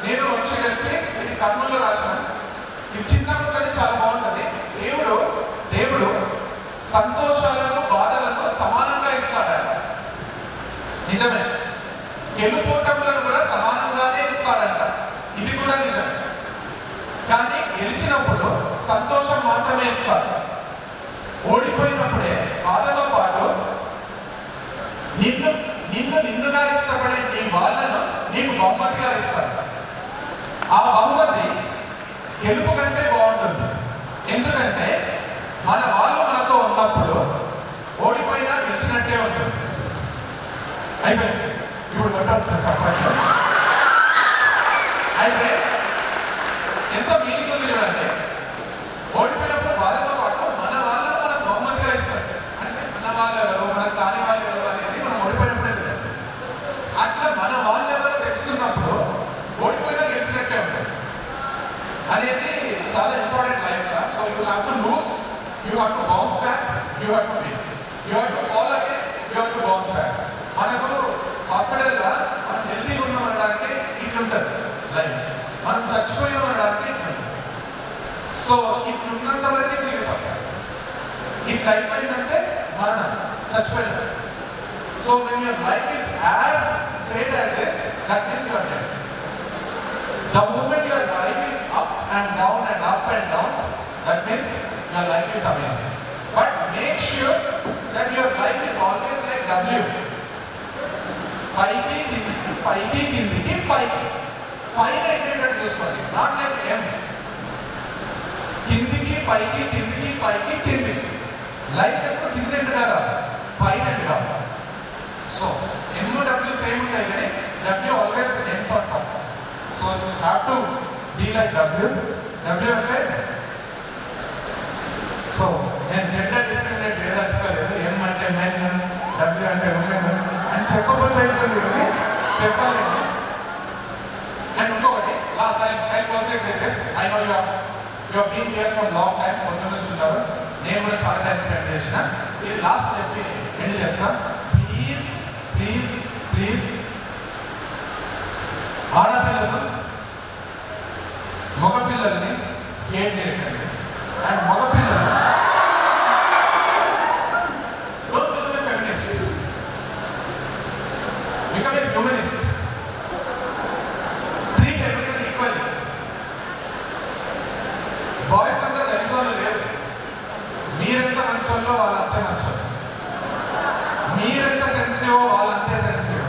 నేను వచ్చి కలిసి ఇది కర్నూలులో రాశాను. ఇది చిన్నప్పుడు చాలా బాగుంటుంది. దేవుడు సంతోషాలను బాధలను సమానంగా ఇస్తాడట. నిజమే. గెలుపోటములను కూడా సమానంగానే ఇస్తాడంట. ఇది కూడా నిజమే. కానీ గెలిచినప్పుడు సంతోషం మాత్రమే ఇస్తాడు. ఓడిపోయినప్పుడే బాధతో పాటు నిన్నుగా ఇష్టపడే నీ వాళ్ళను నీకు బహుమతిగా ఇస్తాడు. ఆ బహుమతి గెలుపు కంటే బాగుంటుంది. ఎందుకంటే మన వాళ్ళు మనతో ఉన్నప్పుడు ఓడిపోయినా గెలిచినట్టే ఉంటుంది. అయిపోయింది. ఇప్పుడు చెప్పండి. అయితే ఎంతో మీనింగ్ ఉంది చూడండి. ఓడిపోయినప్పుడు బాధతో పాటు మన వాళ్ళను మనం బహుమతిగా ఇస్తాడు. అంటే మన వాళ్ళు ఎవరు, మన కాని వాళ్ళు ఎవరు అనేది మనం ఓడిపోయినప్పుడే తెలుస్తుంది. అట్లా మన వాళ్ళు ఎవరో తెలుసుకున్నప్పుడు ఓడిపోయినా గెలిచినట్టే ఉంటుంది అనేది చాలా important life. So you have to lose, you have to bounce back, you have to win, you have to fall again, you have to bounce back. మనకు హాస్పిటల్లో మనం హెల్తీగా ఉన్నాం అనడానికి ఇట్లుంటుంది లైఫ్, మనం చచ్చిపోయాం అనడానికి ఇట్లుంటుంది. సో ఇట్లున్నంత వరకే జీవితం. ఇట్లా అయిపోయిందంటే మరణం, చచ్చిపోయిన. So when your life is as straight as this, that means your dead. The moment your life is up and down and up and down, that means your life is amazing. But make sure that your life is always like W. పైకి కిందికి, పైకి కిందికి, పైకి. పైన ఎండేటట్టు చూసుకోండి, not like M. కిందికి పైకి, కిందికి పైకి, కిందికి. లైఫ్ ఎప్పుడు కింద ఎండుగా రాదు, పైన ఎండుగా. సో MW సేమ్ ఉంటాయి కానీ W always ends on top. So you have to be like W. W అంటే సో నేను జెండర్ డిస్క్రిమినేట్ చేయదలుచుకోలేదు. M అంటే మెన్, W అంటే ఉమెన్ అని చెప్పబోతే అవుతుంది కానీ చెప్పాలి. అండ్ ఇంకొకటి last time I know you have been here for long time. పొద్దున్న నుంచి ఉన్నారు, నేను కూడా చాలా టైం స్పెండ్ చేసిన. ఇది లాస్ట్ చెప్పి ఎండ్ చేస్తా. ప్లీజ్ ప్లీజ్ ప్లీజ్ ఆడపిల్లలు మగపిల్లల్ని ఏం చేయకండి. అండ్ మగపిల్లలు don't become a feminist, become a humanist. Treat everyone equally. Boys అందరూ కలిసోళ్ళు లేరు. మీరెంత మంచోళ్ళో వాళ్ళంతే మంచోళ్ళు, మీరెంత సెన్సిటివ్ వాళ్ళంతే సెన్సిటివ్.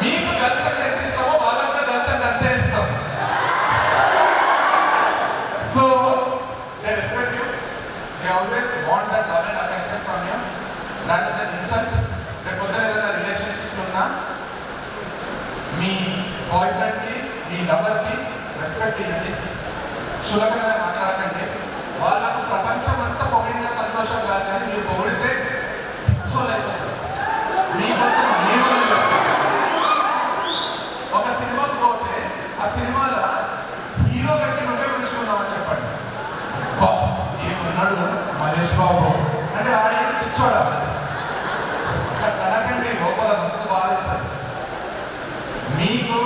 మీకు గర్ల్స్ అంటే ఎంత ఇష్టమో వాళ్ళంతా గర్ల్స్ అంటే అంతే ఇష్టం. So they respect you, they always want that love and affection from you rather than insult. రేపు పొద్దున ఏదైనా రిలేషన్షిప్ ఉన్నా మీ బాయ్ ఫ్రెండ్కి, మీ లవర్కి రెస్పెక్ట్ ఇవ్వండి. చులకనగా మాట్లాడకండి. వాళ్ళకు ప్రపంచం అంతా పొగిడిన సంతోషం కాదు, కానీ మీరు పొగిడితే సోల్ అయిపోతారు. మీకోసం నేను ఒక సినిమాకు పోతే ఆ సినిమాలో హీరో కంటే నువ్వే మంచుకున్నావని చెప్పండి. ఏమన్నాడు మహేష్ బాబు అంటే ఆయన కూర్చోడాలి. కనకండి లోపల మస్తు బాగా మీకు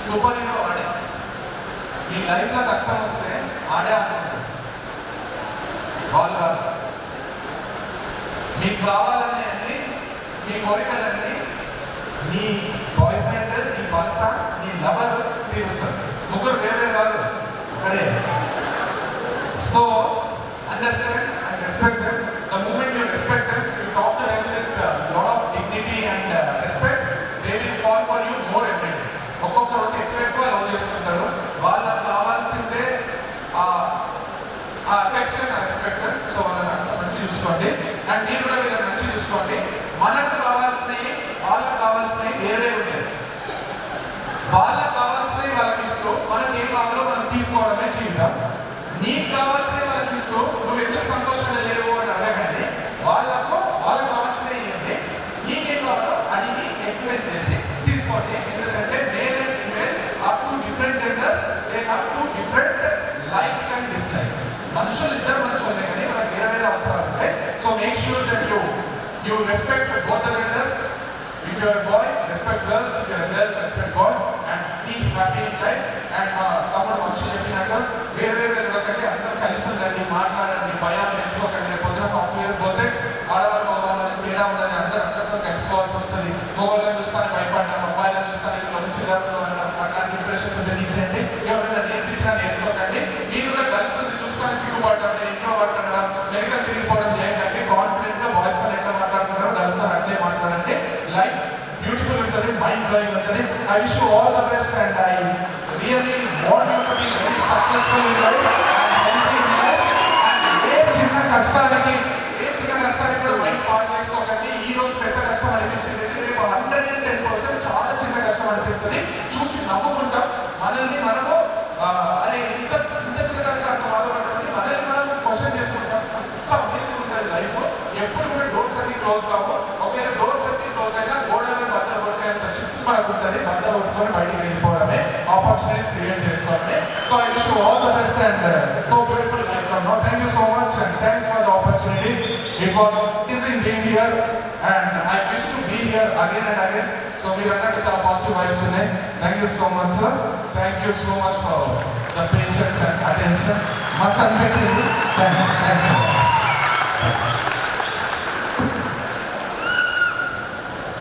సూపర్ హీరో ఆడే. మీ లైఫ్లో కష్టం వస్తే ఆడే అనుకుంటాడు. వాళ్ళు మీకు కావాలని అన్ని మీ కోరికలన్నీ నీ బాయ్ ఫ్రెండ్, నీ భర్త, నీ లవర్ తీరుస్తారు. ముగ్గురు వేరే కాదు, ఒకడే. So understand and respect them. The moment you respect them, you talk to them with lot of dignity and respect, they will fall for you more every day. ఒక్కొక్క రోజు ఎక్కువ లవ్ చేసుకుంటారు. వాళ్ళకి కావాల్సిందే ఆ అఫెక్షన్, ఆ రెస్పెక్ట్. సో వాళ్ళని మంచిగా చూసుకోండి అండ్ మీరు కూడా వీళ్ళని మంచిగా చూసుకోండి. మనకు కావాల్సినవి వాళ్ళకి కావాల్సినవి వేరే ఉంటాయి. వాళ్ళకి కావాల్సినవి వాళ్ళకి ఇస్తూ మనకి ఏం కావాలో మనం తీసుకోవడమే జీవితం. నీకు కావాల్సినవి వాళ్ళకి ఇస్తూ నువ్వు ఎందుకు సంతోషంగా లేవు అని అడగండి. వాళ్ళకు వాళ్ళకి కావాల్సినవి ఇవ్వండి. నీకేం కావాలో అడిగి ఎక్స్ప్లెయిన్ చేసి తీసుకోండి. ఎందుకంటే male and female are two different genders, they have two different likes and dislikes. మనుషులు ఇద్దరు మనుషులే కానీ మనకు వేరే వేరే అవసరాలు ఉంటాయి. So make sure that you respect both the genders. If you are a boy, respect girls. If you are a girl, respect boy. And be happy in life. And తమ్ముడు మనుషులు చెప్పినట్టు వేరే వెళ్ళకండి, అందరూ కలిసి ఉండండి, మాట్లాడండి, భయాలు నేర్చుకోకండి. రేపు పొద్దున సాఫ్ట్వేర్ పోతే ఆడవాళ్ళు మగవాళ్ళని తేడా ఉందని అందరితో కలిసిపోవాల్సి వస్తుంది. మగవాళ్ళని చూస్తాను భయపడ్డాం, అబ్బాయిలను చూస్తాను ఇక్కడ మంచి అట్లాంటి ఇంప్రెషన్స్ ఉంటే తీసేయండి. ఎవరైనా నేర్పించినా నేర్చుకోకండి. మీరు కూడా కలిసి ఉంది చూసుకొని సిగ్గుపడడం, ఇంట్లో పట్టడం, వెనుక తిరిగిపోవడం చేయకండి. కాన్ఫిడెంట్ గా బాయ్స్ తో ఎట్లా మాట్లాడుతున్నారో గర్ల్స్ తో అట్లే మాట్లాడండి. లైఫ్ బ్యూటిఫుల్ ఉంటుంది, మైండ్ బ్లోయింగ్ ఉంటుంది. I wish you all the best and I really want you to be very successful in life and healthy in life. And ఏ చిన్న కష్టానికి కూడా మైండ్ పాడు చేసుకోకండి. ఈ రోజు పెద్ద కష్టం అనిపించింది, రేపు 110% చాలా చిన్న కష్టం అనిపిస్తుంది. చూసి నవ్వుకుంటాం, మనల్ని మనము అరే ఇంత చిన్నదానికి అంత బాధపడుతుంది, మనల్ని మనం క్వశ్చన్ చేసుకుంటాం. అంత అమేజింగ్ ఉంటుంది లైఫ్. ఎప్పుడు కూడా డోర్స్ అన్ని క్లోజ్ కావు. ఒకవేళ డోర్స్ అన్ని క్లోజ్ అయినా గోడలను బద్దలు కొట్టేంత శక్తి మనకు ఉంటుంది. బద్దలు కొట్టుకొని బయటికి వెళ్ళిపోవడమే, ఆపర్చునిటీస్ క్రియేట్ చేసుకోవడమే. So I wish you all the best and so beautiful life. Thank you so much and thanks for the opportunity. It was amazing being here and I wish to be here again and again. So we are not with positive vibes today. Thank you so much, sir. Thank you so much for the patience and attention. Thanks, sir.